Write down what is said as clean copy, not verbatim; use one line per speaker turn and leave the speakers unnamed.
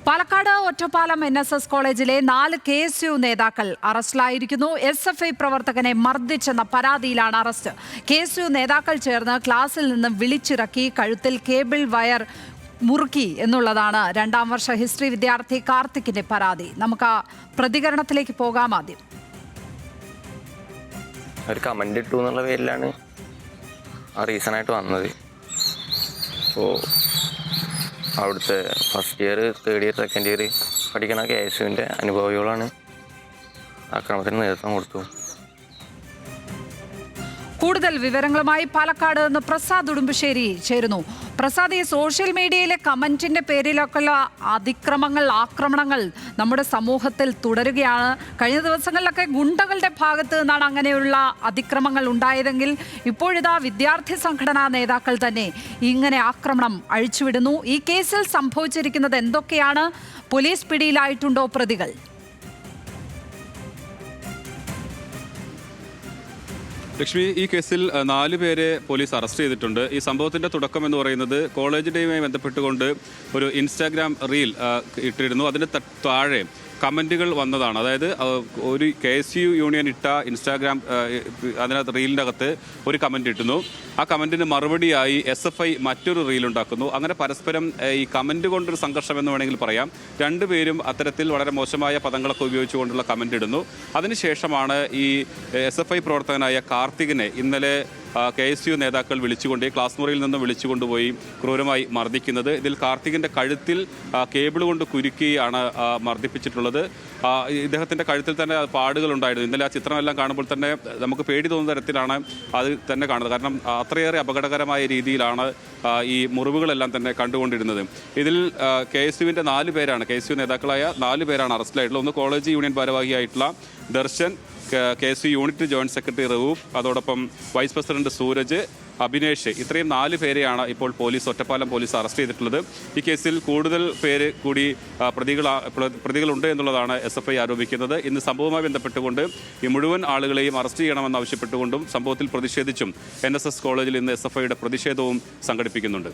Palakkad Ottapalam NSS കോളേജിലെ 4 KSU നേതാക്കൾ അറസ്റ്റിലായിരിക്കുന്നു. SFI പ്രവർത്തകനെ മർദ്ദിച്ചെന്ന പരാതിയിലാണ് അറസ്റ്റ്. KSU നേതാക്കൾ ചേർന്ന് ക്ലാസ്സിൽ നിന്ന് വിളിച്ചിറക്കി കഴുത്തിൽ കേബിൾ വയർ മുറുക്കി എന്നുള്ളതാണ് 2ാം വർഷ ഹിസ്റ്ററി വിദ്യാർത്ഥി കാർത്തിക്കിന്റെ പരാതി. നമുക്ക് ആ പ്രതികരണത്തിലേക്ക് പോകാം. ആദ്യം
ഒരു കമന്റ് ഇട്ടു എന്നുള്ള പേരിലാണ് ആ റീസണായിട്ട് വന്നത്. അപ്പോൾ അവിടുത്തെ first year, third year, second year പഠിക്കുന്ന KSUവിൻ്റെ അനുഭവികളാണ് ആക്രമണത്തിന് നേതൃത്വം കൊടുത്തു.
കൂടുതൽ വിവരങ്ങളുമായി പാലക്കാട് നിന്ന് പ്രസാദ് ഉടുമ്പശ്ശേരി ചേരുന്നു. പ്രസാദ്, ഈ സോഷ്യൽ മീഡിയയിലെ കമന്റിന്റെ പേരിലൊക്കെയുള്ള ആക്രമണങ്ങൾ നമ്മുടെ സമൂഹത്തിൽ തുടരുകയാണ്. കഴിഞ്ഞ ദിവസങ്ങളിലൊക്കെ ഗുണ്ടകളുടെ ഭാഗത്ത് നിന്നാണ് അങ്ങനെയുള്ള അതിക്രമങ്ങൾ ഉണ്ടായതെങ്കിൽ ഇപ്പോഴിതാ വിദ്യാർത്ഥി സംഘടനാ നേതാക്കൾ തന്നെ ഇങ്ങനെ ആക്രമണം അഴിച്ചുവിടുന്നു. ഈ കേസിൽ സംഭവിച്ചിരിക്കുന്നത് എന്തൊക്കെയാണ്? പോലീസ് പിടിയിലായിട്ടുണ്ടോ പ്രതികൾ?
ലക്ഷ്മി, ഈ കേസിൽ 4 പേരെ പോലീസ് അറസ്റ്റ് ചെയ്തിട്ടുണ്ട്. ഈ സംഭവത്തിൻ്റെ തുടക്കം എന്ന് പറയുന്നത് കോളേജ് ഡേയുമായി ബന്ധപ്പെട്ടുകൊണ്ട് ഒരു ഇൻസ്റ്റാഗ്രാം റീൽ ഇട്ടിരുന്നു. അതിന് താഴെ കമൻറ്റുകൾ വന്നതാണ്. അതായത് ഒരു KSU യൂണിയൻ ഇട്ട ഇൻസ്റ്റാഗ്രാം അതിനകത്ത് റീലിൻ്റെ അകത്ത് ഒരു കമൻറ്റ് ഇട്ടുന്നു. ആ കമൻറ്റിന് മറുപടിയായി SFI മറ്റൊരു റീൽ ഉണ്ടാക്കുന്നു. അങ്ങനെ പരസ്പരം ഈ കമൻറ്റ് കൊണ്ടൊരു സംഘർഷം എന്ന് വേണമെങ്കിൽ പറയാം. രണ്ടുപേരും അത്തരത്തിൽ വളരെ മോശമായ പദങ്ങളൊക്കെ ഉപയോഗിച്ചുകൊണ്ടുള്ള കമൻറ്റ് ഇടുന്നു. അതിനുശേഷമാണ് ഈ SFI പ്രവർത്തകനായ കാർത്തികിനെ ഇന്നലെ KSU നേതാക്കൾ ക്ലാസ് മുറിയിൽ നിന്ന് വിളിച്ചുകൊണ്ടുപോയി ക്രൂരമായി മർദ്ദിക്കുന്നത്. ഇതിൽ കാർത്തികിൻ്റെ കഴുത്തിൽ കേബിൾ കൊണ്ട് കുരുക്കിയാണ് മർദ്ദിപ്പിച്ചിട്ടുള്ളത്. ഇദ്ദേഹത്തിൻ്റെ കഴുത്തിൽ തന്നെ പാടുകളുണ്ടായിരുന്നു. ഇന്നലെ ആ ചിത്രമെല്ലാം കാണുമ്പോൾ തന്നെ നമുക്ക് പേടി തോന്നുന്ന തരത്തിലാണ് അത് തന്നെ കാണുന്നത്. കാരണം അത്രയേറെ അപകടകരമായ രീതിയിലാണ് ഈ മുറിവുകളെല്ലാം തന്നെ കണ്ടുകൊണ്ടിരുന്നത്. ഇതിൽ KSUവിൻ്റെ 4 പേരാണ്, KSU നേതാക്കളായ 4 പേരാണ് അറസ്റ്റിലായിട്ടുള്ളത്. ഒന്ന് കോളേജ് യൂണിയൻ ഭാരവാഹിയായിട്ടുള്ള Darshan, KSU unit joint secretary Rauf, അതോടൊപ്പം വൈസ് പ്രസിഡന്റ് സൂരജ്, അഭിനേഷ്, ഇത്രയും 4 പേരെയാണ് ഇപ്പോൾ ഒറ്റപ്പാലം പോലീസ് അറസ്റ്റ് ചെയ്തിട്ടുള്ളത്. ഈ കേസിൽ കൂടുതൽ പേര് കൂടി പ്രതികളുണ്ട് എന്നുള്ളതാണ് SFI ആരോപിക്കുന്നത്. ഇന്ന് സംഭവവുമായി ബന്ധപ്പെട്ടുകൊണ്ട് ഈ മുഴുവൻ ആളുകളെയും അറസ്റ്റ് ചെയ്യണമെന്നാവശ്യപ്പെട്ടുകൊണ്ടും സംഭവത്തിൽ പ്രതിഷേധിച്ചും NSS കോളേജിൽ ഇന്ന് SFIയുടെ പ്രതിഷേധവും സംഘടിപ്പിക്കുന്നുണ്ട്.